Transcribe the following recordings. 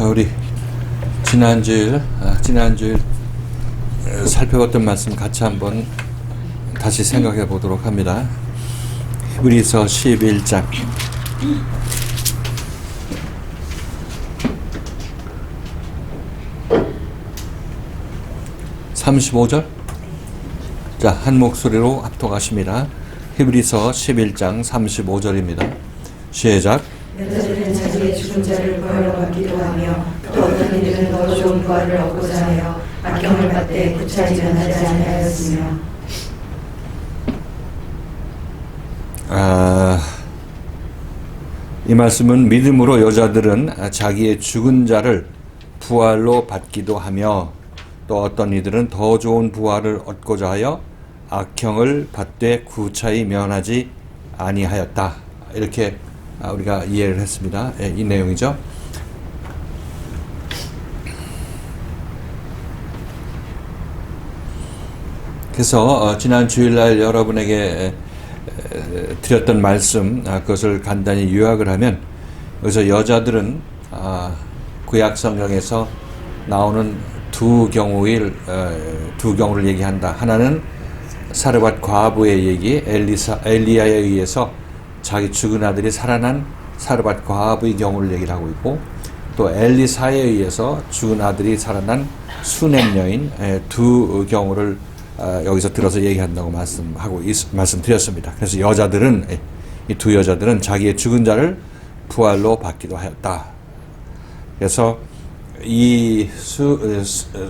자, 우리 지난주일 살펴봤던 말씀 같이 한번 다시 생각해 보도록 합니다. 히브리서 11장 35절. 자, 한 목소리로 합독하십니다. 히브리서 11장 35절입니다. 시작. 여자들은 자기의 죽은 자를 부활로 받기도 하며 또 어떤 이들은 더 좋은 부활을 얻고자 하여 악경을 받되 구차 일어나지 아니하였으며. 이 말씀은 믿음으로 여자들은 자기의 죽은 자를 부활로 받기도 하며 또 어떤 이들은 더 좋은 부활을 얻고자 하여 악형을 받되 구차히 면하지 아니하였다. 이렇게 우리가 이해를 했습니다. 이 내용이죠. 그래서 지난 주일날 여러분에게 드렸던 말씀, 그것을 간단히 요약을 하면, 여기서 여자들은 구약 성경에서 나오는 두 경우를 얘기한다. 하나는 사르밧 과부의 얘기, 엘리야에 의해서 자기 죽은 아들이 살아난 사르밧 과부의 경우를 얘기를 하고 있고, 또 엘리사에 의해서 죽은 아들이 살아난 수넴 여인, 두 경우를 여기서 들어서 얘기한다고 말씀드렸습니다. 그래서 여자들은, 이 두 여자들은 자기의 죽은 자를 부활로 받기도 하였다. 그래서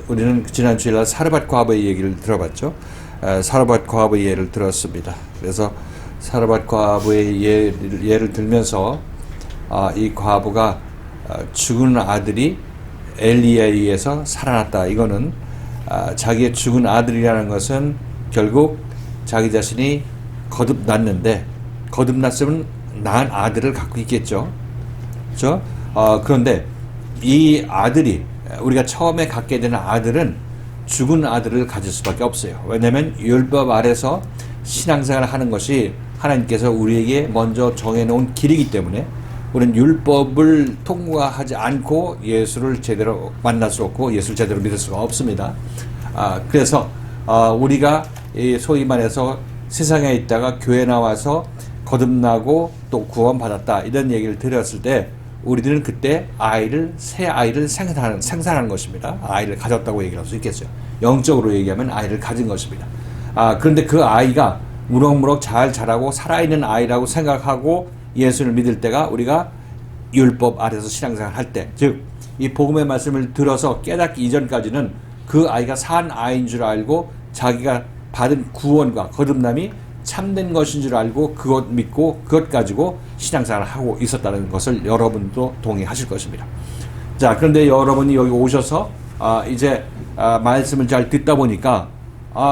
우리는 지난 주일날 사르밧 과부의 얘기를 들어봤죠. 사르밧 과부의 예를 들었습니다. 그래서 사르밧 과부의 예를 들면서 이 과부가 죽은 아들이 엘리야에 의해서 살아났다. 이거는 자기의 죽은 아들이라는 것은 결국 자기 자신이 거듭났는데, 거듭났으면 낳은 아들을 갖고 있겠죠. 그렇죠? 그런데 이 아들이, 우리가 처음에 갖게 되는 아들은 죽은 아들을 가질 수밖에 없어요. 왜냐하면 율법 아래서 신앙생활을 하는 것이 하나님께서 우리에게 먼저 정해놓은 길이기 때문에 우리는 율법을 통과하지 않고 예수를 제대로 만날 수 없고 예수를 제대로 믿을 수가 없습니다. 그래서 우리가 소위 말해서 세상에 있다가 교회 나와서 거듭나고 또 구원받았다, 이런 얘기를 드렸을 때 우리들은 그때 새 아이를 생산하는 것입니다. 아이를 가졌다고 얘기를 할 수 있겠죠. 영적으로 얘기하면 아이를 가진 것입니다. 그런데 그 아이가 무럭무럭 잘 자라고 살아있는 아이라고 생각하고 예수를 믿을 때가 우리가 율법 아래서 신앙생활 할 때, 즉 이 복음의 말씀을 들어서 깨닫기 이전까지는 그 아이가 산 아이인 줄 알고 자기가 받은 구원과 거듭남이 참된 것인 줄 알고 그것 믿고 그것 가지고 신앙생활을 하고 있었다는 것을 여러분도 동의하실 것입니다. 자, 그런데 여러분이 여기 오셔서 이제 말씀을 잘 듣다 보니까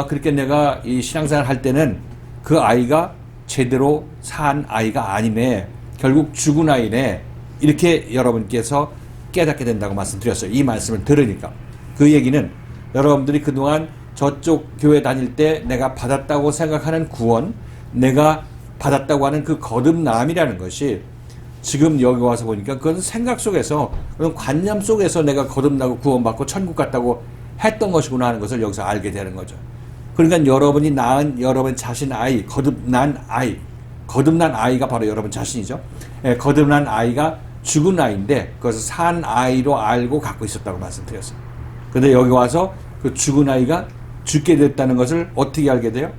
그렇게 내가 이 신앙생활 할 때는 그 아이가 제대로 산 아이가 아니네, 결국 죽은 아이네, 이렇게 여러분께서 깨닫게 된다고 말씀드렸어요. 이 말씀을 들으니까. 그 얘기는 여러분들이 그동안 저쪽 교회 다닐 때 내가 받았다고 생각하는 구원, 내가 받았다고 하는 그 거듭남이라는 것이 지금 여기 와서 보니까 그건 생각 속에서, 그런 관념 속에서 내가 거듭나고 구원받고 천국 갔다고 했던 것이구나 하는 것을 여기서 알게 되는 거죠. 그러니까 여러분이 낳은 여러분 자신 아이, 거듭난 아이가 바로 여러분 자신이죠. 거듭난 아이가 죽은 아이인데 그것을 산 아이로 알고 갖고 있었다고 말씀드렸어요. 그런데 여기 와서 그 죽은 아이가 죽게 됐다는 것을 어떻게 알게 돼요?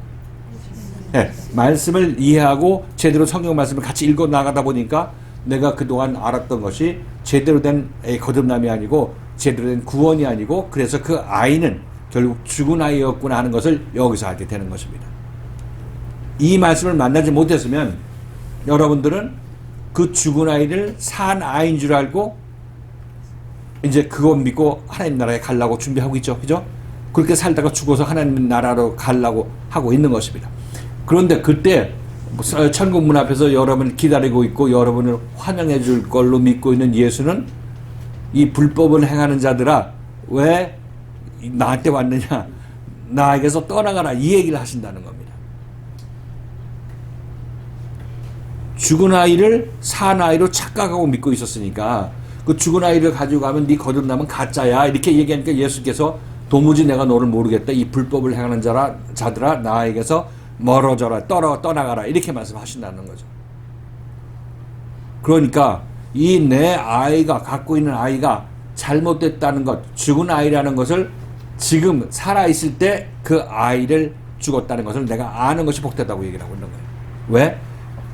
말씀을 이해하고 제대로 성경 말씀을 같이 읽어 나가다 보니까 내가 그동안 알았던 것이 제대로 된 거듭남이 아니고 제대로 된 구원이 아니고, 그래서 그 아이는 결국 죽은 아이였구나 하는 것을 여기서 알게 되는 것입니다. 이 말씀을 만나지 못했으면 여러분들은 그 죽은 아이를 산 아이인 줄 알고 이제 그거 믿고 하나님 나라에 가려고 준비하고 있죠. 그죠? 그렇게 살다가 죽어서 하나님 나라로 가려고 하고 있는 것입니다. 그런데 그때 천국 문 앞에서 여러분을 기다리고 있고 여러분을 환영해 줄 걸로 믿고 있는 예수는 이 불법을 행하는 자들아, 왜 나한테 왔느냐, 나에게서 떠나가라, 이 얘기를 하신다는 겁니다. 죽은 아이를 산 아이로 착각하고 믿고 있었으니까 그 죽은 아이를 가지고 가면 네 거듭남은 가짜야. 이렇게 얘기하니까 예수께서 도무지 내가 너를 모르겠다. 이 불법을 행하는 자들아 나에게서 멀어져라. 떠나가라. 이렇게 말씀하신다는 거죠. 그러니까 이 내 아이가 갖고 있는 아이가 잘못됐다는 것, 죽은 아이라는 것을 지금 살아있을 때 그 아이를 죽었다는 것을 내가 아는 것이 복되다고 얘기를 하고 있는 거예요. 왜?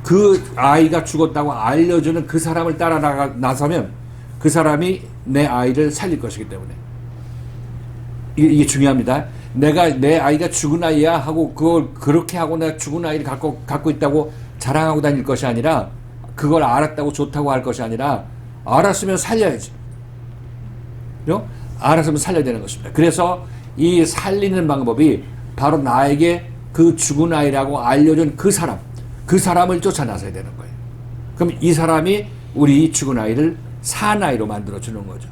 그 아이가 죽었다고 알려주는 그 사람을 따라 나서면 그 사람이 내 아이를 살릴 것이기 때문에 이게 중요합니다. 내가 내 아이가 죽은 아이야 하고 그걸 그렇게 하고 내가 죽은 아이를 갖고 있다고 자랑하고 다닐 것이 아니라 그걸 알았다고 좋다고 할 것이 아니라 알았으면 살려야지. 그죠? 알았으면 살려야 되는 것입니다. 그래서 이 살리는 방법이 바로 나에게 그 죽은 아이라고 알려준 그 사람을 쫓아 나서야 되는 거예요. 그럼 이 사람이 우리 죽은 아이를 산 아이로 만들어 주는 거죠.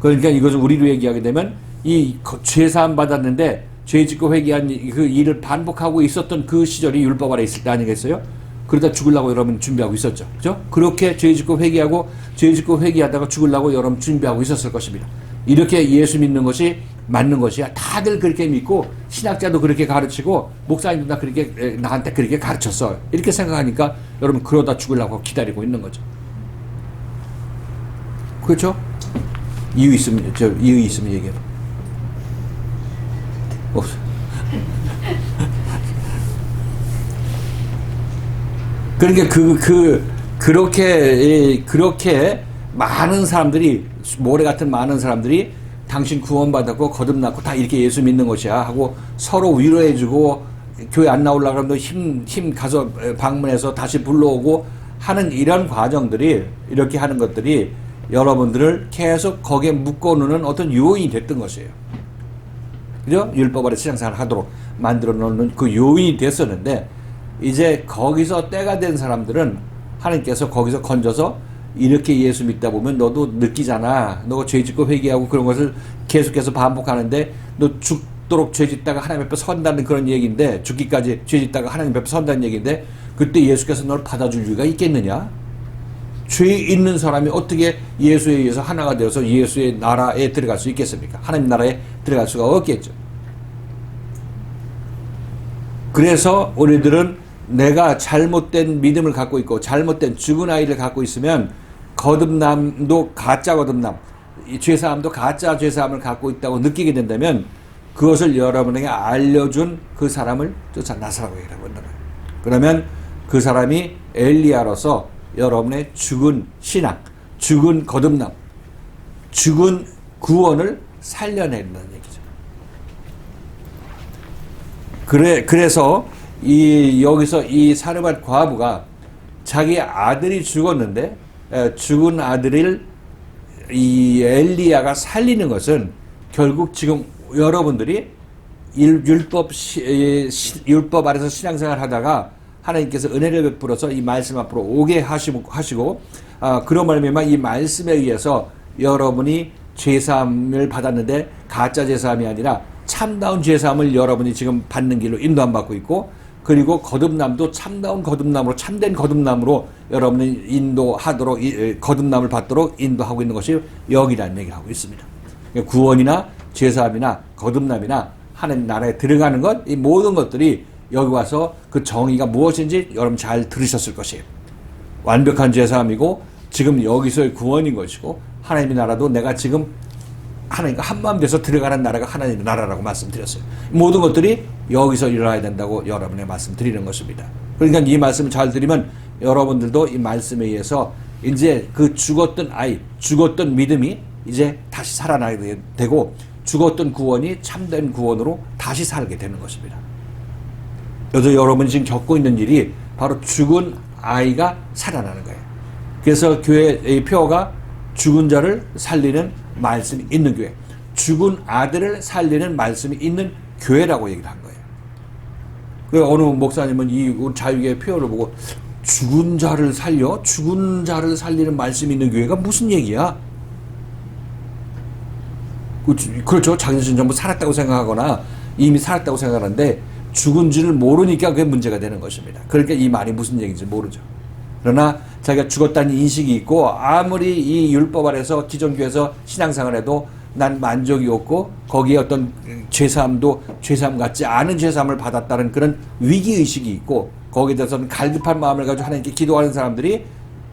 그러니까 이것을 우리로 얘기하게 되면 이 죄사함 받았는데 죄 짓고 회개한 그 일을 반복하고 있었던 그 시절이 율법 아래 있을 때 아니겠어요? 그러다 죽으려고 여러분 준비하고 있었죠. 그죠? 그렇게 죄 짓고 회개하다가 죽으려고 여러분 준비하고 있었을 것입니다. 이렇게 예수 믿는 것이 맞는 것이야. 다들 그렇게 믿고 신학자도 그렇게 가르치고 목사님도 다 그렇게 나한테 그렇게 가르쳤어. 이렇게 생각하니까 여러분 그러다 죽으려고 기다리고 있는 거죠. 그렇죠? 이유 있으면 얘기해. 없어. 그러니까 그렇게 많은 사람들이 모래 같은 많은 사람들이 당신 구원받았고 거듭났고 다 이렇게 예수 믿는 것이야 하고 서로 위로해주고 교회 안 나오려고 하면 힘 가서 방문해서 다시 불러오고 하는 이런 과정들이 이렇게 하는 것들이 여러분들을 계속 거기에 묶어놓는 어떤 요인이 됐던 것이에요. 그죠? 율법 아래 신앙생활을 하도록 만들어 놓는 그 요인이 됐었는데 이제 거기서 때가 된 사람들은 하나님께서 거기서 건져서 이렇게 예수 믿다 보면 너도 느끼잖아. 너가 죄 짓고 회개하고 그런 것을 계속해서 반복하는데 너 죽도록 죄 짓다가 하나님 앞에 선다는 그런 얘기인데 죽기까지 죄 짓다가 하나님 앞에 선다는 얘기인데 그때 예수께서 너를 받아줄 이유가 있겠느냐? 죄 있는 사람이 어떻게 예수에 의해서 하나가 되어서 예수의 나라에 들어갈 수 있겠습니까? 하나님 나라에 들어갈 수가 없겠죠. 그래서 우리들은 내가 잘못된 믿음을 갖고 있고 잘못된 죽은 아이를 갖고 있으면 거듭남도 가짜 거듭남, 죄사함도 가짜 죄사함을 갖고 있다고 느끼게 된다면 그것을 여러분에게 알려준 그 사람을 쫓아 나서라고 얘기하고 있는 거예요. 그러면 그 사람이 엘리야로서 여러분의 죽은 신앙, 죽은 거듭남, 죽은 구원을 살려낸다는 얘기죠. 그래서 여기서 이 사르밧 과부가 자기 아들이 죽었는데 죽은 아들을 이 엘리야가 살리는 것은 결국 지금 여러분들이 율법 아래서 신앙생활 하다가 하나님께서 은혜를 베풀어서 이 말씀 앞으로 오게 하시고 그런 말미암아 이 말씀에 의해서 여러분이 죄사함을 받았는데 가짜 죄사함이 아니라 참다운 죄사함을 여러분이 지금 받는 길로 인도함 받고 있고 그리고 거듭남도 참다운 거듭남으로 참된 거듭남으로 여러분이 인도하도록 거듭남을 받도록 인도하고 있는 것이 여기라는 얘기를 하고 있습니다. 구원이나 죄사함이나 거듭남이나 하나님 나라에 들어가는 것 이 모든 것들이 여기 와서 그 정의가 무엇인지 여러분 잘 들으셨을 것이에요. 완벽한 죄사함이고 지금 여기서의 구원인 것이고 하나님의 나라도 내가 지금 하나님과 한마음 돼서 들어가는 나라가 하나님의 나라라고 말씀드렸어요. 모든 것들이 여기서 일어나야 된다고 여러분의 말씀드리는 것입니다. 그러니까 이 말씀을 잘 들으면 여러분들도 이 말씀에 의해서 이제 그 죽었던 아이, 죽었던 믿음이 이제 다시 살아나게 되고 죽었던 구원이 참된 구원으로 다시 살게 되는 것입니다. 그래서 여러분이 지금 겪고 있는 일이 바로 죽은 아이가 살아나는 거예요. 그래서 교회의 표어가 죽은 자를 살리는 말씀이 있는 교회, 죽은 아들을 살리는 말씀이 있는 교회라고 얘기를 한 거예요. 그 어느 목사님은 이 자유계의 표현을 보고 죽은 자를 살려? 죽은 자를 살리는 말씀이 있는 교회가 무슨 얘기야? 그렇죠. 자기는 전부 살았다고 생각하거나 이미 살았다고 생각하는데 죽은 줄을 모르니까 그게 문제가 되는 것입니다. 그러니까 이 말이 무슨 얘기인지 모르죠. 그러나 자기가 죽었다는 인식이 있고 아무리 이 율법 아래서 기존 교회에서 신앙생활을 해도 난 만족이 없고 거기에 어떤 죄사함도 죄사함 같지 않은 죄사함을 받았다는 그런 위기의식이 있고 거기에 대해서는 갈급한 마음을 가지고 하나님께 기도하는 사람들이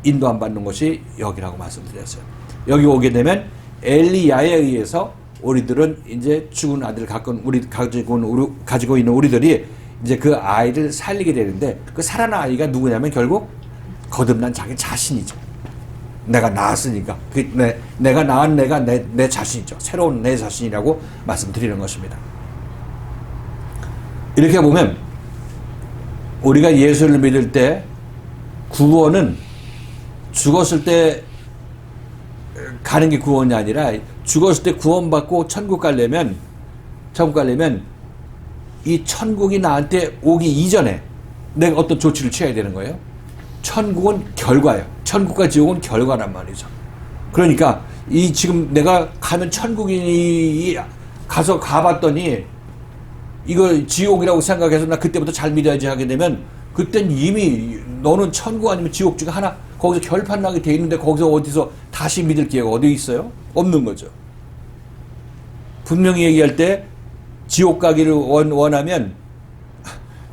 인도 안 받는 것이 여기라고 말씀드렸어요. 여기 오게 되면 엘리야에 의해서 우리들은 이제 죽은 아들을 가지고 있는 우리들이 이제 그 아이를 살리게 되는데 그 살아난 아이가 누구냐면 결국 거듭난 자기 자신이죠. 내가 낳았으니까 내가 낳은 내 자신이죠. 새로운 내 자신이라고 말씀드리는 것입니다. 이렇게 보면 우리가 예수를 믿을 때 구원은 죽었을 때 가는 게 구원이 아니라 죽었을 때 구원받고 천국 가려면 이 천국이 나한테 오기 이전에 내가 어떤 조치를 취해야 되는 거예요. 천국은 결과예요. 천국과 지옥은 결과란 말이죠. 그러니까 이 지금 내가 가면 천국이 가서 가봤더니 이거 지옥이라고 생각해서 나 그때부터 잘 믿어야지 하게 되면 그땐 이미 너는 천국 아니면 지옥 중에 하나 거기서 결판 나게 돼 있는데 거기서 어디서 다시 믿을 기회가 어디 있어요? 없는 거죠. 분명히 얘기할 때 지옥 가기를 원하면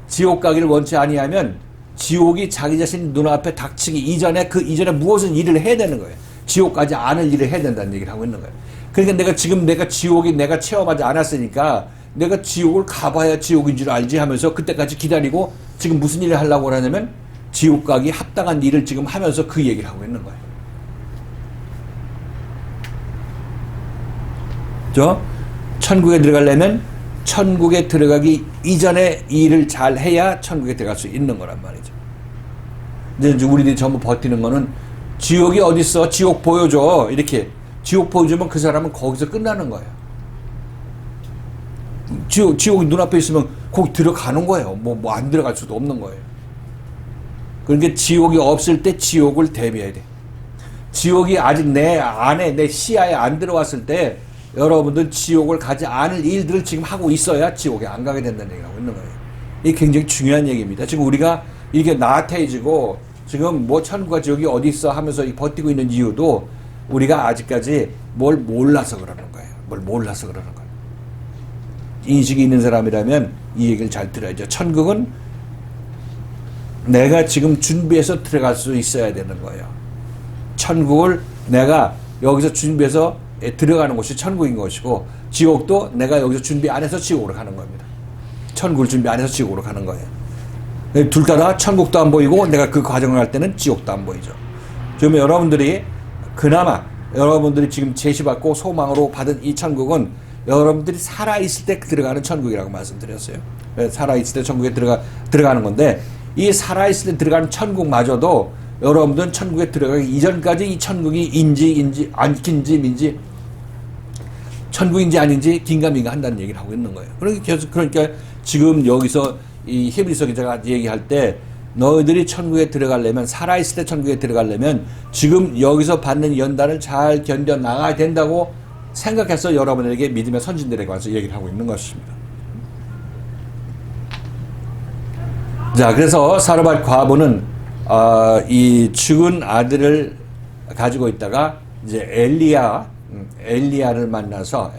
지옥 가기를 원치 아니하면 지옥이 자기 자신 눈앞에 닥치기 이전에 그 이전에 무엇은 일을 해야 되는 거예요. 지옥 가지 않을 일을 해야 된다는 얘기를 하고 있는 거예요. 그러니까 내가 지옥이 내가 체험하지 않았으니까 내가 지옥을 가봐야 지옥인 줄 알지 하면서 그때까지 기다리고 지금 무슨 일을 하려고 하냐면 지옥 가기 합당한 일을 지금 하면서 그 얘기를 하고 있는 거예요. 천국에 들어가려면 천국에 들어가기 이전에 일을 잘 해야 천국에 들어갈 수 있는 거란 말이죠. 이제 우리들이 전부 버티는 거는 지옥이 어딨어? 지옥 보여줘. 이렇게 지옥 보여주면 그 사람은 거기서 끝나는 거예요. 지옥이 눈앞에 있으면 거기 들어가는 거예요. 뭐 안 들어갈 수도 없는 거예요. 그러니까 지옥이 없을 때 지옥을 대비해야 돼. 지옥이 아직 내 안에 내 시야에 안 들어왔을 때 여러분들 지옥을 가지 않을 일들을 지금 하고 있어야 지옥에 안 가게 된다는 얘기를 하고 있는 거예요. 이게 굉장히 중요한 얘기입니다. 지금 우리가 이렇게 나태해지고 지금 뭐 천국과 지옥이 어디 있어 하면서 버티고 있는 이유도 우리가 아직까지 뭘 몰라서 그러는 거예요. 뭘 몰라서 그러는 거예요. 인식이 있는 사람이라면 이 얘기를 잘 들어야죠. 천국은 내가 지금 준비해서 들어갈 수 있어야 되는 거예요. 천국을 내가 여기서 준비해서 들어가는 곳이 천국인 것이고 지옥도 내가 여기서 준비 안 해서 지옥으로 가는 겁니다. 천국을 준비 안 해서 지옥으로 가는 거예요. 둘 다 천국도 안 보이고 내가 그 과정을 할 때는 지옥도 안 보이죠. 지금 여러분들이 그나마 여러분들이 지금 제시받고 소망으로 받은 이 천국은 여러분들이 살아있을 때 들어가는 천국이라고 말씀드렸어요. 살아있을 때 천국에 들어가는 건데 이 살아있을 때 들어가는 천국마저도 여러분들은 천국에 들어가기 이전까지 이 천국이 민지 천국인지 아닌지 긴가민가 한다는 얘기를 하고 있는 거예요. 그러니까 지금 여기서 이 히브리서 기자가 얘기할 때 너희들이 천국에 들어가려면 살아있을 때 천국에 들어가려면 지금 여기서 받는 연단을 잘 견뎌 나가야 된다고 생각해서 여러분에게 믿음의 선진들에게 와서 얘기를 하고 있는 것입니다. 자, 그래서 사르밧 과부는 이 죽은 아들을 가지고 있다가 이제 엘리야를 만나서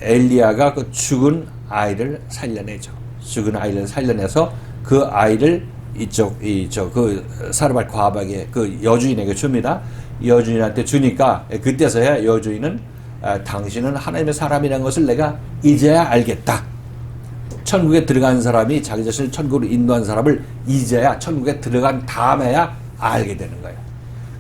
엘리야가 그 죽은 아이를 살려내죠. 죽은 아이를 살려내서 그 아이를 그 사르밧 과부에게 그 여주인에게 줍니다. 여주인한테 주니까 그때서야 여주인은 당신은 하나님의 사람이라는 것을 내가 이제야 알겠다. 천국에 들어간 사람이 자기 자신을 천국으로 인도한 사람을 이제야 천국에 들어간 다음에야 알게 되는 거예요.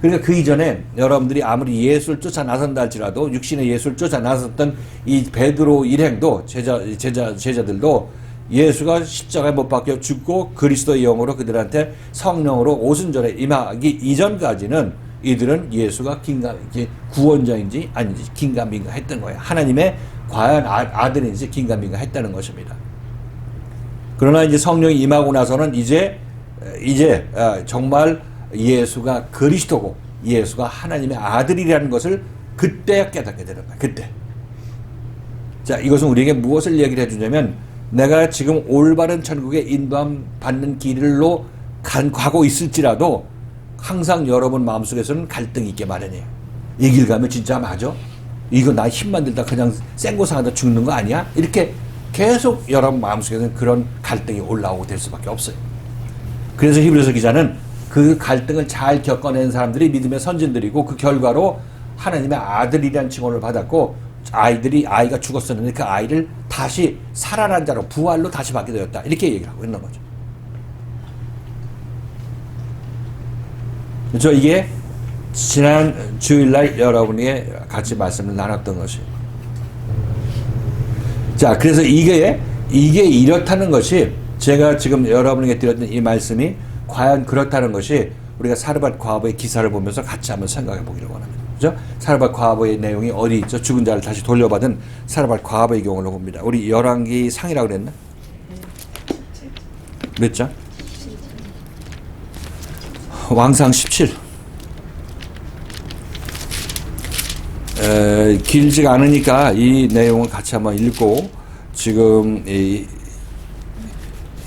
그러니까 그 이전에 여러분들이 아무리 예수를 쫓아 나선다 할지라도 육신의 예수를 쫓아 나섰던 이 베드로 일행도 제자들도 예수가 십자가에 못 박혀 죽고 그리스도의 영으로 그들한테 성령으로 오순절에 임하기 이전까지는 이들은 예수가 구원자인지 아닌지 긴가민가 했던 거예요. 하나님의 과연 아들인지 긴가민가 했다는 것입니다. 그러나 이제 성령이 임하고 나서는 이제 정말 예수가 그리스도고 예수가 하나님의 아들이라는 것을 그때 깨닫게 되는 거예요. 그때. 자, 이것은 우리에게 무엇을 얘기를 해주냐면 내가 지금 올바른 천국에 인도함 받는 길로 가고 있을지라도 항상 여러분 마음속에서는 갈등이 있게 마련이에요. 이 길 가면 진짜 맞아? 이거 나 힘만 들다 그냥 생고상하다 죽는 거 아니야? 이렇게 계속 여러분 마음속에는 그런 갈등이 올라오고 될 수밖에 없어요. 그래서 히브리서 기자는 그 갈등을 잘 겪어낸 사람들이 믿음의 선진들이고 그 결과로 하나님의 아들이라는 칭호를 받았고 아이가 죽었었는데 그 아이를 다시 살아난 자로 부활로 다시 받게 되었다. 이렇게 얘기를 하고 있는 거죠. 그렇죠? 이게 지난 주일날 여러분에게 같이 말씀을 나눴던 것이에요. 자, 그래서 이게 이렇다는 것이 제가 지금 여러분에게 드렸던 이 말씀이 과연 그렇다는 것이 우리가 사르밧 과부의 기사를 보면서 같이 한번 생각해 보기를 원합니다. 그죠? 사르밧 과부의 내용이 어디 있죠? 죽은 자를 다시 돌려받은 사르밧 과부의 경우를 봅니다. 우리 열왕기 상이라고 그랬나? 몇 장? 왕상 17. 길지가 않으니까 이 내용을 같이 한번 읽고 지금 이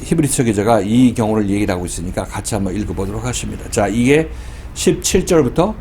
히브리서 기자가 이 경우를 얘기를 하고 있으니까 같이 한번 읽어보도록 하십니다. 자, 이게 17절부터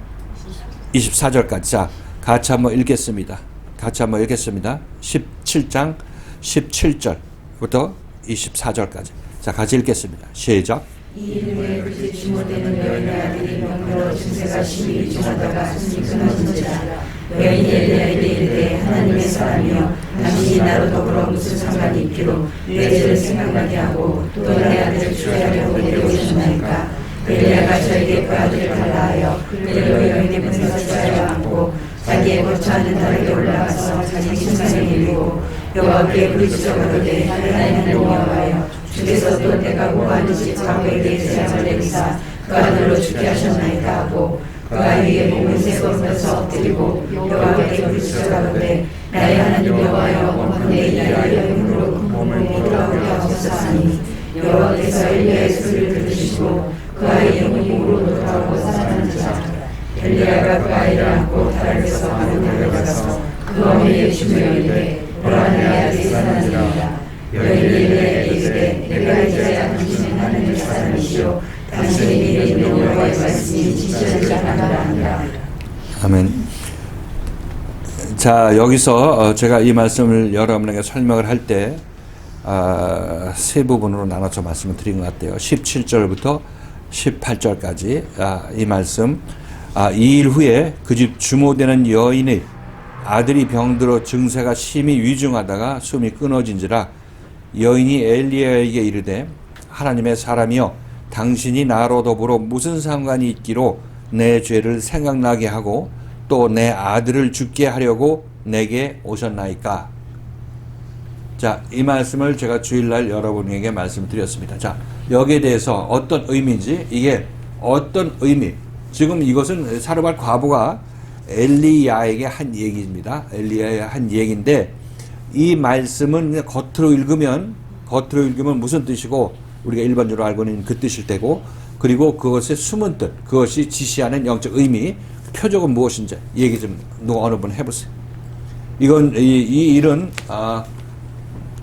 24절까지. 자, 같이 한번 읽겠습니다. 17장 17절부터 24절까지. 자, 같이 읽겠습니다. 시작. 이 일에 그 집 주모되는 여인의 아들이 병으로 증세가 심히 위중하다가 숨이 끊어진지라. 여인이 엘리야에게 이르되 하나님의 사람이여 당신이 나로 더불어 무슨 상관이 있기로 내 죄를 생각나게 하고 또 내 아들을 주례하려고 내려오셨나이까. 엘리야가 저에게 그 아들을 달라하여 그리고 여인의 문에서 주자려 앉고 자기의 거처하는 달에게 올라가서 자기 신상을 밀고 여호와께 부르짖어 가로되 하나님 여호와여 주께서 또 내가 구하는 집 과부에게 재앙을 내리사 그 아들로 죽게 하셨나이까 하고 그 아이의 몸을 세워서 엎드리고 여호와께 부르짖어 가로되 나의 하나님 여호와여 원컨대 이 아이의 힘으로 그 몸을 못 돌아오게 하옵소서 하니 여호와께서 엘리야의 소리를 들으시고 그 아이의 영이 몸으로 돌아오고 살아난지라. 엘리야가 그 아이를 안고 다락에서 바로 달려가서 그 어머니의 주며 이르되 보라 내 아들이 살아난지라. 여인이 엘리야에게 이르되 내가 이제야 당신은 하나님의 사람이시오 당신의 입에 있는 여호와의 말씀이 지시하지 않으라 하니라. 아멘. 자, 여기서 제가 이 말씀을 여러분에게 설명을 할 때 세 부분으로 나눠서 말씀을 드린 것 같아요. 17절부터 18절까지 이 말씀. 이 일 후에 그 집 주모되는 여인의 아들이 병들어 증세가 심히 위중하다가 숨이 끊어진지라. 여인이 엘리야에게 이르되 하나님의 사람이여 당신이 나로 더불어 무슨 상관이 있기로 내 죄를 생각나게 하고 또 내 아들을 죽게 하려고 내게 오셨나이까. 자, 이 말씀을 제가 주일날 여러분에게 말씀드렸습니다. 자, 여기에 대해서 어떤 의미인지, 이게 어떤 의미, 지금 이것은 사르밧 과부가 엘리야에게 한 얘기입니다. 엘리야에 한 얘기인데 이 말씀은 겉으로 읽으면 무슨 뜻이고 우리가 일반적으로 알고 있는 그 뜻일 테고, 그리고 그것의 숨은 뜻, 그것이 지시하는 영적 의미, 표적은 무엇인지 얘기 좀 누가 어느 분 해보세요. 이건 이 일은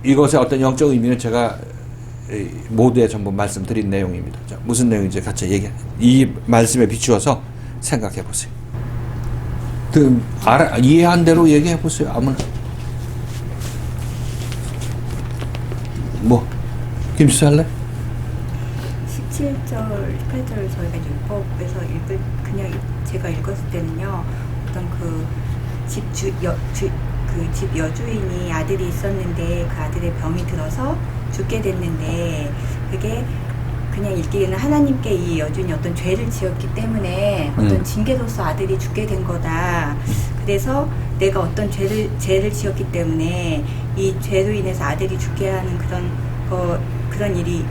이것의 어떤 영적 의미는 제가 모두에 전부 말씀드린 내용입니다. 자, 무슨 내용인지 같이 이 말씀에 비추어서 생각해 보세요. 이해한 대로 얘기해 보세요. 아무나. 김수 할래? 17절, 18절을 저희가 율법에서 그냥 제가 읽었을 때는요, 어떤 그 집 여주인이 아들이 있었는데 그 아들의 병이 들어서 죽게 됐는데, 그게 그냥 읽기에는 하나님께 이 여주인이 어떤 죄를 지었기 때문에 어떤 징계로서 아들이 죽게 된 거다. 그래서 내가 어떤 죄를 지었기 때문에 이 죄로 인해서 아들이 죽게 하는 그런 일이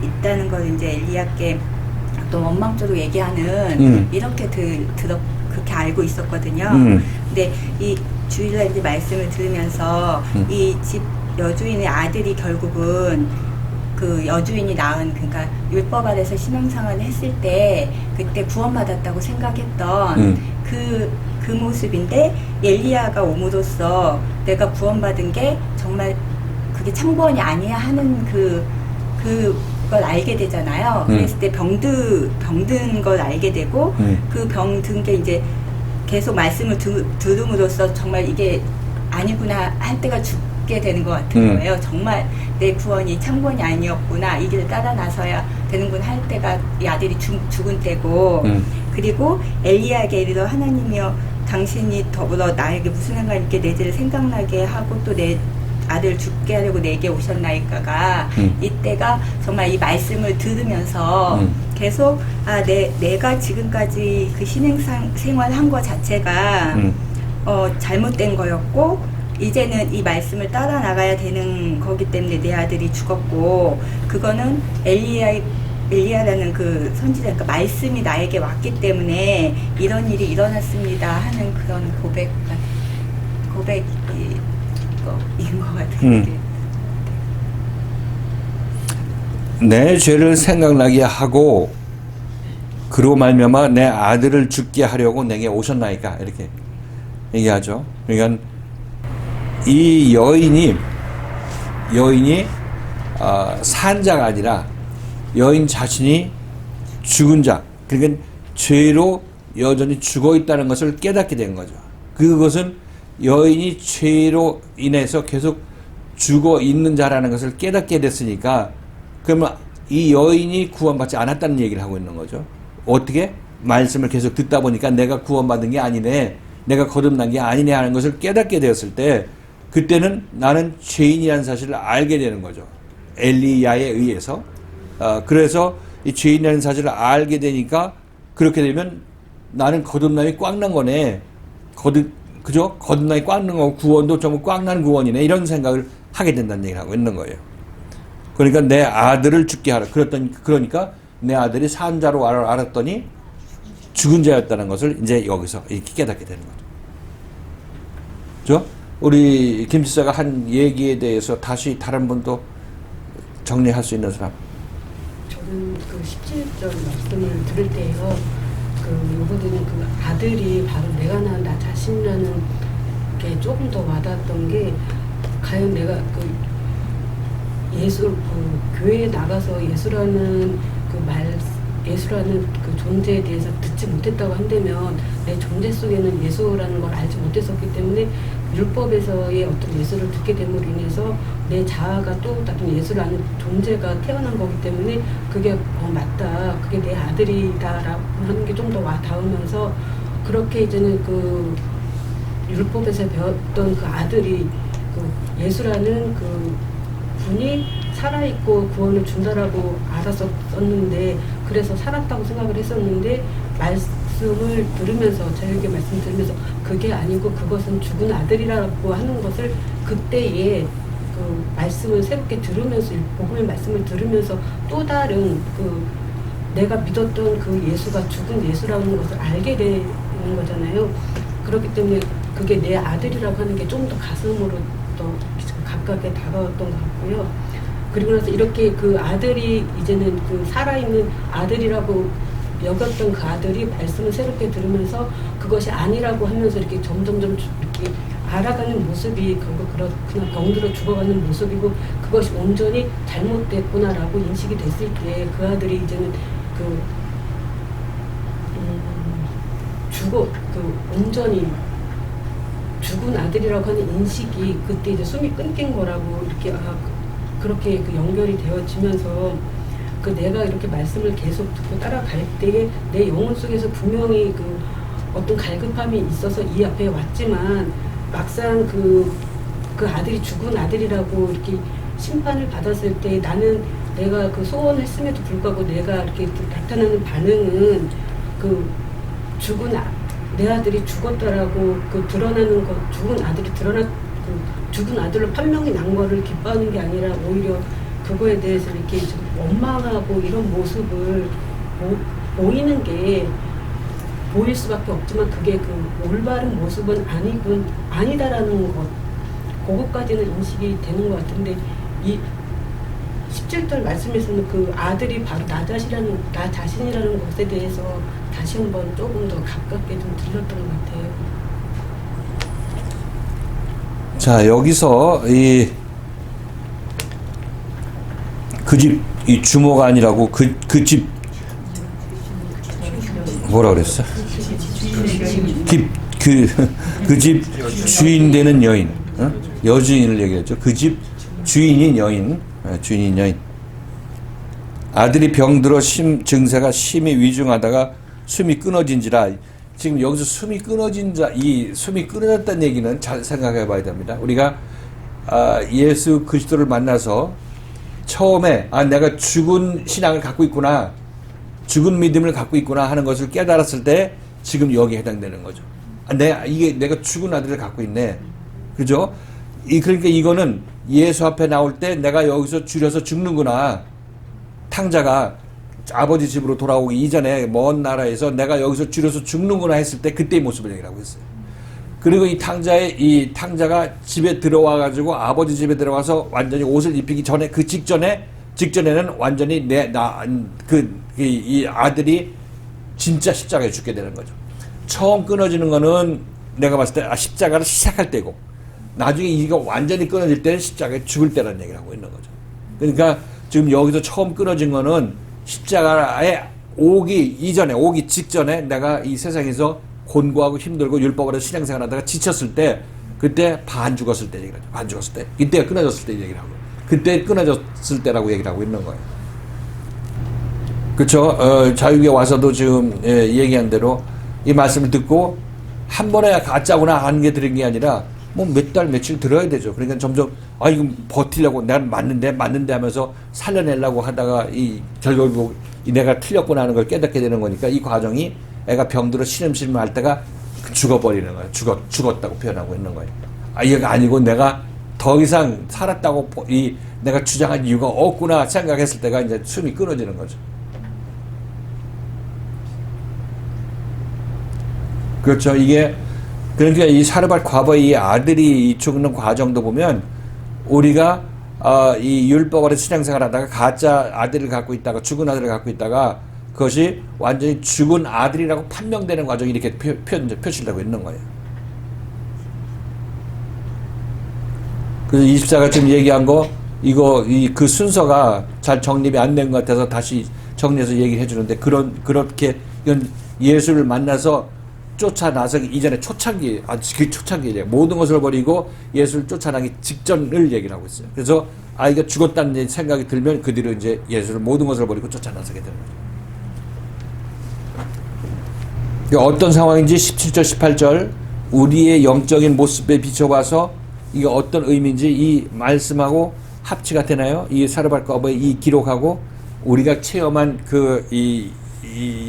있다는 걸 이제 엘리야께 어떤 원망적으로 얘기하는 이렇게 그렇게 알고 있었거든요. 근데 이 주일날 이제 말씀을 들으면서 이 집 여주인의 아들이 결국은 그 여주인이 낳은, 그러니까 율법 아래서 신앙생활을 했을 때 그때 구원받았다고 생각했던 그 모습인데, 엘리야가 옴으로써 내가 구원받은 게 정말 그게 참 구원이 아니야 하는 그 걸 알게 되잖아요. 그랬을 때 병든 걸 알게 되고 그 병든 게 이제 계속 말씀을 들음으로써 정말 이게 아니구나 할 때가 죽게 되는 것 같은 거예요. 정말 내 구원이 참구원이 아니었구나, 이 길을 따라 나서야 되는구나 할 때가 이 아들이 죽은 때고, 그리고 엘리야에게 이르러 하나님이여 당신이 더불어 나에게 무슨 상관 있게 내 죄를 생각나게 하고 또 내 아들 죽게 하려고 내게 오셨나이까가 이때가 정말 이 말씀을 들으면서 계속 내가 지금까지 그 신앙생활한 것 자체가 잘못된 거였고 이제는 이 말씀을 따라 나가야 되는 거기 때문에 내 아들이 죽었고, 그거는 엘리야라는 그 선지자, 그러니까 말씀이 나에게 왔기 때문에 이런 일이 일어났습니다 하는 그런 고백인 것 같아요. 내 죄를 생각나게 하고 그로 말미암아 내 아들을 죽게 하려고 내게 오셨나이까, 이렇게 얘기하죠. 그러니까 이 여인이 산자가 아니라 여인 자신이 죽은 자, 그러니까 죄로 여전히 죽어 있다는 것을 깨닫게 된 거죠. 그것은 여인이 죄로 인해서 계속 죽어 있는 자라는 것을 깨닫게 됐으니까, 그러면 이 여인이 구원받지 않았다는 얘기를 하고 있는 거죠. 어떻게? 말씀을 계속 듣다 보니까 내가 구원받은 게 아니네, 내가 거듭난 게 아니네 하는 것을 깨닫게 되었을 때, 그때는 나는 죄인이라는 사실을 알게 되는 거죠. 엘리야에 의해서. 그래서 이 죄인이라는 사실을 알게 되니까, 그렇게 되면 나는 거듭남이 꽉 난 거네. 그죠? 거듭남이 꽉 난 거고 구원도 정말 꽉 난 구원이네. 이런 생각을 하게 된다는 얘기를 하고 있는 거예요. 그러니까 내 아들을 죽게 하라. 그러니까 내 아들이 산 자로 알았더니 죽은 자였다는 것을 이제 여기서 이렇게 깨닫게 되는 거죠. 그죠? 우리 김 지사가 한 얘기에 대해서 다시 다른 분도 정리할 수 있는 사람. 저는 그 17절 말씀을 들을 때요, 요거들은 그 아들이 바로 내가 낳은 나 자신이라는 게 조금 더 와닿았던 게, 과연 내가 교회에 나가서 예수라는 그 존재에 대해서 듣지 못했다고 한다면, 내 존재 속에는 예수라는 걸 알지 못했었기 때문에 율법에서의 어떤 예수를 듣게 됨으로 인해서 내 자아가 또 다른 예수라는 존재가 태어난 거기 때문에 그게 맞다, 그게 내 아들이다라고 하는 게 좀 더 와닿으면서, 그렇게 이제는 그 율법에서 배웠던 그 아들이 그 예수라는 그 분이 살아있고 구원을 준다라고 알았었는데, 그래서 살았다고 생각을 했었는데, 말씀을 들으면서, 저에게 말씀 들으면서 그게 아니고 그것은 죽은 아들이라고 하는 것을 그때에 그 말씀을 새롭게 들으면서, 복음의 말씀을 들으면서 또 다른 그 내가 믿었던 그 예수가 죽은 예수라는 것을 알게 되는 거잖아요. 그렇기 때문에 그게 내 아들이라고 하는 게 좀 더 가슴으로 더 가깝게 다가왔던 것 같고요. 그리고 나서 이렇게 그 아들이 이제는 그 살아있는 아들이라고 여겼던 그 아들이 말씀을 새롭게 들으면서 그것이 아니라고 하면서 이렇게 점점점 이렇게 알아가는 모습이 그냥 병들어 죽어가는 모습이고, 그것이 온전히 잘못됐구나라고 인식이 됐을 때 그 아들이 이제는 온전히 죽은 아들이라고 하는 인식이 그때 이제 숨이 끊긴 거라고 이렇게 그렇게 그 연결이 되어지면서, 그 내가 이렇게 말씀을 계속 듣고 따라갈 때에 내 영혼 속에서 분명히 그 어떤 갈급함이 있어서 이 앞에 왔지만, 막상 그 아들이 죽은 아들이라고 이렇게 심판을 받았을 때 나는 내가 그 소원을 했음에도 불구하고 내가 이렇게 나타나는 반응은 내 아들이 죽었다라고 드러나는 것, 죽은 아들로 판명이 난 거를 기뻐하는 게 아니라 오히려 그거에 대해서 이렇게 좀 원망하고 이런 모습을 보이는 게 보일 수밖에 없지만, 그게 그 올바른 모습은 아니다라는 것, 그것까지는 인식이 되는 것 같은데, 이 17절 말씀에서는 그 아들이 바로 나 자신이라는 것에 대해서 다시 한번 조금 더 가깝게 좀 들렸던 것 같아요. 자, 여기서 그 집 이 주모가 아니라고 그 집 뭐라 그랬어? 그 집 주인 되는 여인, 어? 여주인을 얘기했죠. 그 집 주인인 여인, 주인인 여인. 아들이 병들어 증세가 심히 위중하다가 숨이 끊어진지라. 지금 여기서 숨이 끊어졌다는 얘기는 잘 생각해 봐야 됩니다. 우리가 예수 그리스도를 만나서 처음에 내가 죽은 신앙을 갖고 있구나, 죽은 믿음을 갖고 있구나 하는 것을 깨달았을 때 지금 여기에 해당되는 거죠. 내가 죽은 아들을 갖고 있네. 그죠? 그러니까 이거는 예수 앞에 나올 때 내가 여기서 줄여서 죽는구나. 탕자가 아버지 집으로 돌아오기 이전에 먼 나라에서 내가 여기서 줄여서 죽는구나 했을 때 그때의 모습을 얘기하고 있어요. 그리고 이 탕자가 집에 들어와 가지고 아버지 집에 들어가서 완전히 옷을 입히기 전에 그 직전에는 완전히 이 아들이 진짜 십자가에 죽게 되는 거죠. 처음 끊어지는 거는 내가 봤을 때 십자가를 시작할 때고, 나중에 이거 완전히 끊어질 때는 십자가에 죽을 때라는 얘기를 하고 있는 거죠. 그러니까 지금 여기서 처음 끊어진 거는 십자가에 오기 직전에 내가 이 세상에서 곤고하고 힘들고 율법으로 신앙생활 하다가 지쳤을 때, 그때 반 죽었을 때 얘기를 하죠. 반 죽었을 때. 이때가 끊어졌을 때 얘기를 하고, 그때 끊어졌을 때라고 얘기를 하고 있는 거예요. 그렇죠? 자유교회 와서도 지금 얘기한 대로 이 말씀을 듣고 한 번에 가짜구나 하는 게 들은 게 아니라 뭐 몇 달 며칠 들어야 되죠. 그러니까 점점 이거 버티려고 내가 맞는데 하면서 살려내려고 하다가 결국 내가 틀렸구나 하는 걸 깨닫게 되는 거니까 이 과정이 애가 병들어 시름시름 할 때가 죽어버리는 거예요. 죽었다고 표현하고 있는 거예요. 이게 아니고 내가 더 이상 살았다고 내가 주장한 이유가 없구나 생각했을 때가 이제 숨이 끊어지는 거죠. 그렇죠. 그러니까 이 사르밧 과부의 이 아들이 죽는 과정도 보면 우리가 이 율법 아래 신앙생활 하다가 가짜 아들을 갖고 있다가 죽은 아들을 갖고 있다가 그것이 완전히 죽은 아들이라고 판명되는 과정이 이렇게 표시되고 있는 거예요. 그래서 24가 지금 얘기한 거 그 순서가 잘 정립이 안 된 것 같아서 다시 정리해서 얘기를 해주는데 그렇게 이건 예수를 만나서 쫓아나서기 이전에 초창기, 그 초창기에 모든 것을 버리고 예수를 쫓아나기 직전을 얘기를 하고 있어요. 그래서 아이가 죽었다는 생각이 들면 그 뒤로 이제 예수를 모든 것을 버리고 쫓아나서게 되는 거죠. 어떤 상황인지 17절, 18절 우리의 영적인 모습에 비춰봐서 이게 어떤 의미인지 이 말씀하고 합치가 되나요? 이 사르밧 과부의 이 기록하고 우리가 체험한 이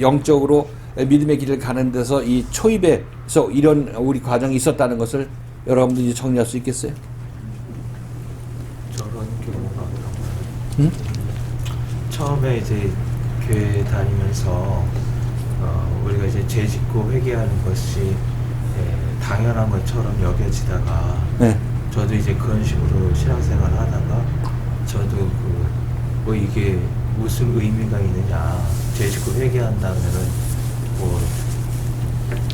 영적으로 믿음의 길을 가는 데서 이 초입에서 이런 우리 과정이 있었다는 것을 여러분들이 정리할 수 있겠어요? 저런 경우가 처음에 이제 교회 다니면서 우리가 이제 죄 짓고 회개하는 것이 당연한 것처럼 여겨지다가 네. 저도 이제 그런 식으로 신앙생활 하다가 저도 뭐 이게 무슨 의미가 있느냐, 죄 짓고 회개한다면은 뭐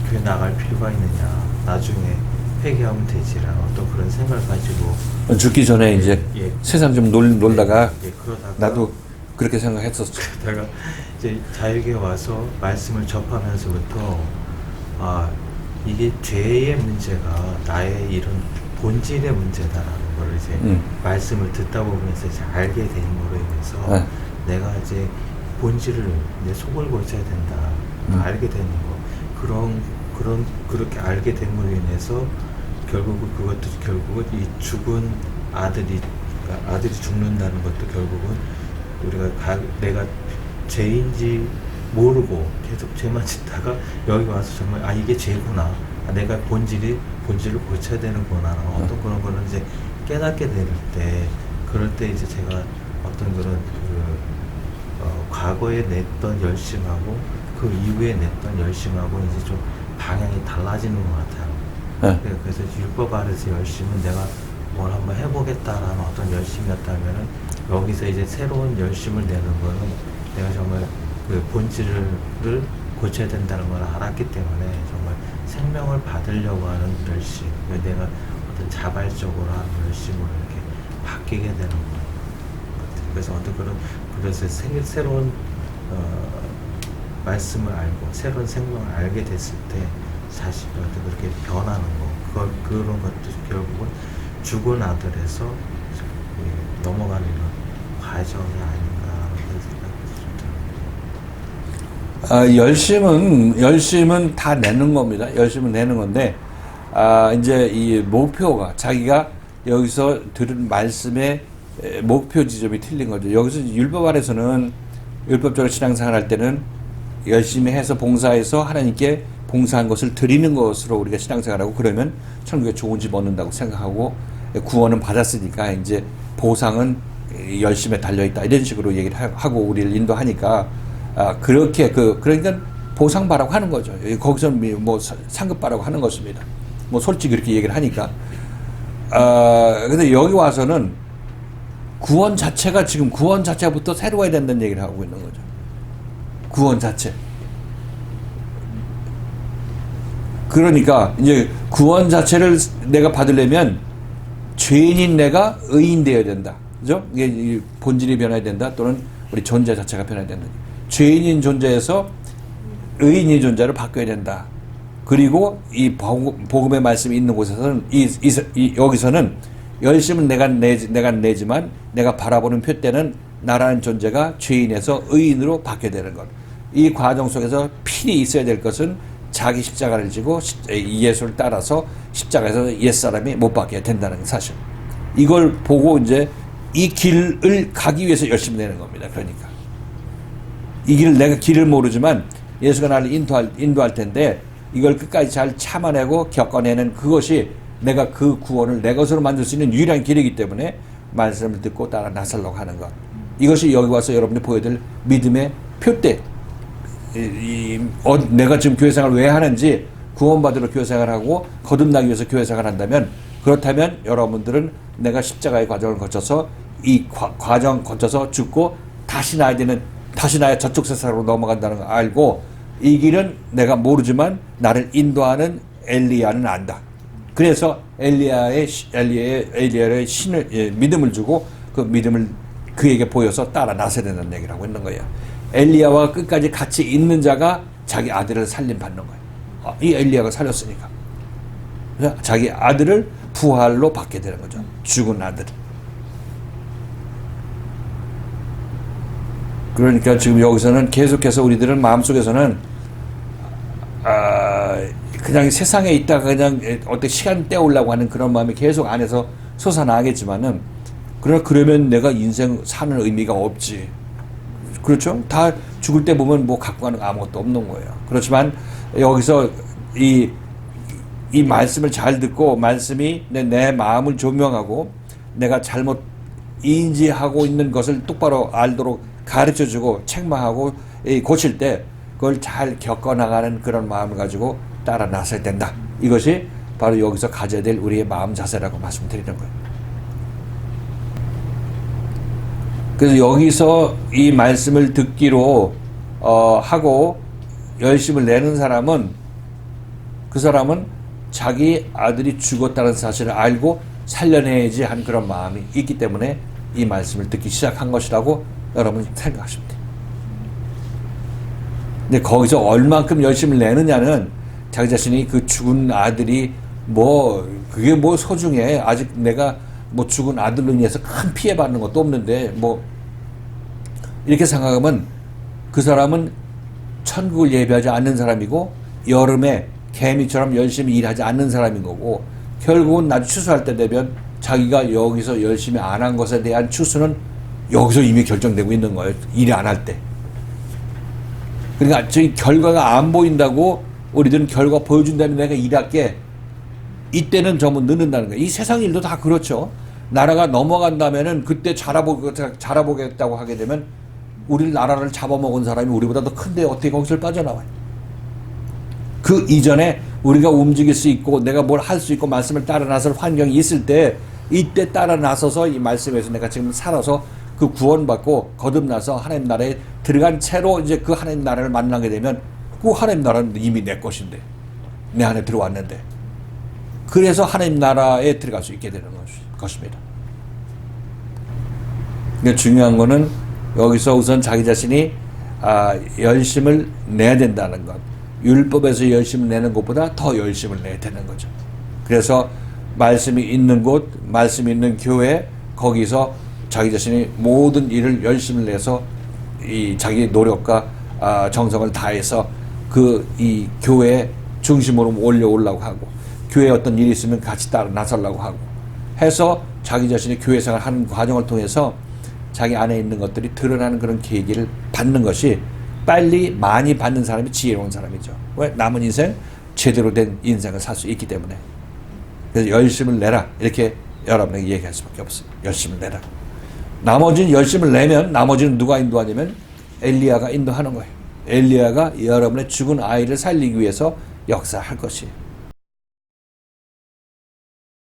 교회 나갈 필요가 있느냐, 나중에 회개하면 되지라는 어떤 그런 생각을 가지고 죽기 전에 이제 세상 좀 놀다가 그러다가 나도 그렇게 생각했었죠. 그러다가 이제 자유교회 와서 말씀을 접하면서부터 이게 죄의 문제가 나의 이런 본질의 문제다라는 걸 이제 말씀을 듣다 보면서 이제 알게 됨으로 인해서 내가 이제 본질을 내 속을 고쳐야 된다. 알게 되는 거, 그렇게 알게 됨으로 인해서 결국은 이 죽은 아들이 죽는다는 것도 결국은 우리가 내가 죄인지 모르고 계속 죄만 짓다가 여기 와서 정말 이게 죄구나, 내가 본질을 고쳐야 되는구나, 어떤 그런 거를 이제 깨닫게 될 때, 그럴 때 이제 제가 어떤 그런 과거에 냈던 열심하고 그 이후에 냈던 열심하고 이제 좀 방향이 달라지는 것 같아요. 그래서 율법 아래서 열심은 내가 뭘 한번 해보겠다라는 어떤 열심이었다면은 여기서 이제 새로운 열심을 내는 거는 내가 정말 그 본질을 고쳐야 된다는 걸 알았기 때문에 정말 생명을 받으려고 하는 열심, 내가 어떤 자발적으로 하는 열심으로 이렇게 바뀌게 되는 것 같아요. 그래서 어떤 그래서 새로운 말씀을 알고 새로운 생명을 알게 됐을 때 자식이 그렇게 변하는 거, 그런 것도 결국은 죽은 아들에서 넘어가는 과정이 아닌가 그런 생각이 듭니다. 열심은 다 내는 겁니다. 열심은 내는 건데, 이제 이 목표가, 자기가 여기서 들은 말씀의 목표 지점이 틀린 거죠. 여기서 율법 아래서는, 율법적으로 신앙생활 할 때는 열심히 해서 봉사해서 하나님께 봉사한 것을 드리는 것으로 우리가 신앙생활하고, 그러면 천국에 좋은 집 얻는다고 생각하고, 구원은 받았으니까 이제 보상은 열심에 달려있다, 이런 식으로 얘기를 하고 우리를 인도하니까, 그러니까 보상받라고 하는 거죠. 거기서 뭐 상급받라고 하는 것입니다. 뭐 솔직히 그렇게 얘기를 하니까. 근데 여기 와서는 구원 자체부터 새로워야 된다는 얘기를 하고 있는 거죠. 구원 자체. 그러니까 이제 구원 자체를 내가 받으려면 죄인인 내가 의인 되어야 된다. 그죠? 이게 본질이 변해야 된다. 또는 우리 존재 자체가 변해야 된다. 죄인인 존재에서 의인인 존재로 바뀌어야 된다. 그리고 이 복음의 말씀이 있는 곳에서는 여기서는 열심은 내가 내지만 내가 바라보는 표대는 나라는 존재가 죄인에서 의인으로 바뀌어야 되는 것. 이 과정 속에서 필히 있어야 될 것은 자기 십자가를 지고 예수를 따라서 십자가에서 옛사람이 못 박게 된다는 사실. 이걸 보고 이제 이 길을 가기 위해서 열심히 내는 겁니다. 그러니까 이 길을, 내가 길을 모르지만 예수가 나를 인도할 텐데 이걸 끝까지 잘 참아내고 겪어내는 그것이 내가 그 구원을 내 것으로 만들 수 있는 유일한 길이기 때문에 말씀을 듣고 따라 나서려고 하는 것. 이것이 여기 와서 여러분들이 보여드릴 믿음의 표대. 내가 지금 교회생활을 왜 하는지, 구원받으러 교회생활하고 거듭나기 위해서 교회생활을 한다면, 그렇다면 여러분들은 내가 십자가의 과정을 거쳐서 이 과정 거쳐서 죽고 다시 나야 저쪽 세상으로 넘어간다는 걸 알고, 이 길은 내가 모르지만 나를 인도하는 엘리야는 안다. 그래서 엘리야의 믿음을 주고 그 믿음을 그에게 보여서 따라 나서야 된다는 얘기를 하고 있는 거예요. 엘리야와 끝까지 같이 있는 자가 자기 아들을 살림 받는 거예요. 이 엘리야가 살렸으니까. 그래서 자기 아들을 부활로 받게 되는 거죠. 죽은 아들. 그러니까 지금 여기서는 계속해서 우리들은 마음속에서는 그냥 세상에 있다가 그냥 어떻게 시간 때우려고 하는 그런 마음이 계속 안에서 솟아나겠지만은, 그러면 내가 인생 사는 의미가 없지. 그렇죠? 다 죽을 때 보면 뭐 갖고 가는 거 아무것도 없는 거예요. 그렇지만 여기서 이 말씀을 잘 듣고 말씀이 내 마음을 조명하고 내가 잘못 인지하고 있는 것을 똑바로 알도록 가르쳐주고 책망하고 고칠 때 그걸 잘 겪어나가는 그런 마음을 가지고 따라 나서야 된다. 이것이 바로 여기서 가져야 될 우리의 마음 자세라고 말씀드리는 거예요. 그래서 여기서 이 말씀을 듣기로 하고 열심을 내는 사람은, 그 사람은 자기 아들이 죽었다는 사실을 알고 살려내야지 하는 그런 마음이 있기 때문에 이 말씀을 듣기 시작한 것이라고 여러분 생각하시면 돼요. 근데 거기서 얼만큼 열심을 내느냐는 자기 자신이 그 죽은 아들이 그게 소중해. 아직 내가 죽은 아들로 인해서 큰 피해 받는 것도 없는데 이렇게 생각하면 그 사람은 천국을 예비하지 않는 사람이고 여름에 개미처럼 열심히 일하지 않는 사람인 거고, 결국은 나중에 추수할 때 되면 자기가 여기서 열심히 안 한 것에 대한 추수는 여기서 이미 결정되고 있는 거예요. 일 안 할 때. 그러니까 저희 결과가 안 보인다고 우리들은 결과 보여준다면 내가 일할게. 이때는 전부 늦는다는 거예요. 이 세상 일도 다 그렇죠. 나라가 넘어간다면은 그때 자라보겠다고 하게 되면 우리 나라를 잡아먹은 사람이 우리보다 더 큰데 어떻게 거기서 빠져나와요? 그 이전에 우리가 움직일 수 있고 내가 뭘 할 수 있고 말씀을 따라 나설 환경이 있을 때, 이때 따라 나서서 이 말씀에서 내가 지금 살아서 그 구원받고 거듭나서 하나님 나라에 들어간 채로 이제 그 하나님 나라를 만나게 되면 그 하나님 나라는 이미 내 것인데, 내 안에 들어왔는데, 그래서 하나님 나라에 들어갈 수 있게 되는 것입니다. 근데 중요한 거는 여기서 우선 자기 자신이 열심을 내야 된다는 것. 율법에서 열심을 내는 것보다 더 열심을 내야 되는 거죠. 그래서 말씀이 있는 곳, 말씀이 있는 교회, 거기서 자기 자신이 모든 일을 열심을 내서 이 자기 노력과 정성을 다해서 이 교회 중심으로 올라오려고 하고, 교회에 어떤 일이 있으면 같이 따라 나서려고 하고 해서 자기 자신이 교회 생활을 하는 과정을 통해서 자기 안에 있는 것들이 드러나는 그런 계기를 받는 것이 빨리 많이 받는 사람이 지혜로운 사람이죠. 왜? 남은 인생 제대로 된 인생을 살 수 있기 때문에. 그래서 열심을 내라 이렇게 여러분에게 얘기할 수밖에 없어요. 열심을 내라. 나머지는 열심을 내면 나머지는 누가 인도하냐면 엘리야가 인도하는 거예요. 엘리야가 여러분의 죽은 아이를 살리기 위해서 역사할 것이에요.